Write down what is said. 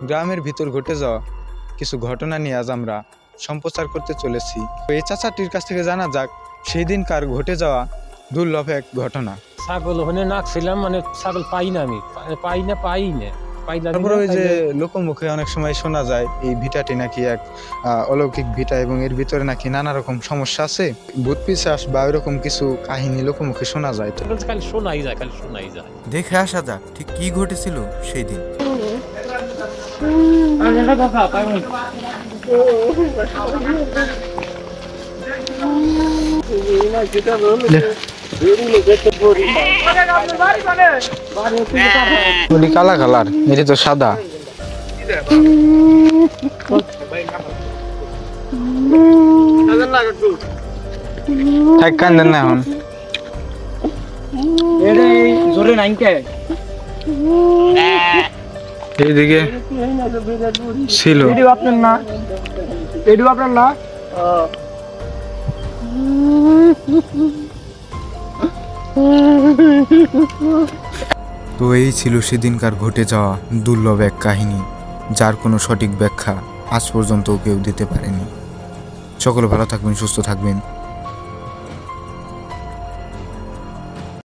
গ্রামের ভিতর ঘটে যাওয়া কিছু ঘটনা নিয়ে আজ আমরা সম্প্রচার করতে চলেছি। এই চাচাটির কাছ থেকে জানা যাক সেই দিনকার ঘটে যাওয়া দুর্লভ এক ঘটনা। ছাগল ওখানে নাকছিলাম, মানে ছাগল পাই না, আমি পাই না। তারপরে ওই যে লোকমুখে অনেক সময় শোনা যায় এই ভিটাটি নাকি এক অলৌকিক ভিটা এবং এর ভিতরে নাকি নানা রকম সমস্যা আছে, ভূত পিশাচ বা এরকম কিছু কাহিনী লোকমুখে শোনা যায়। তো খালি শোনাই যায়। দেখে আসা যাক ঠিক কি ঘটেছিল সেই দিন। কালা কালার, এটা তো সাদা। কান্দেন না এখন এইদিকে ছিল আপনার না, আপনার না। তো এই ছিল সেদিনকার ঘটে যাওয়া দুর্লভ এক কাহিনী, যার কোনো সঠিক ব্যাখ্যা আজ পর্যন্ত কেউ দিতে পারেনি। সকলে ভালো থাকবেন, সুস্থ থাকবেন।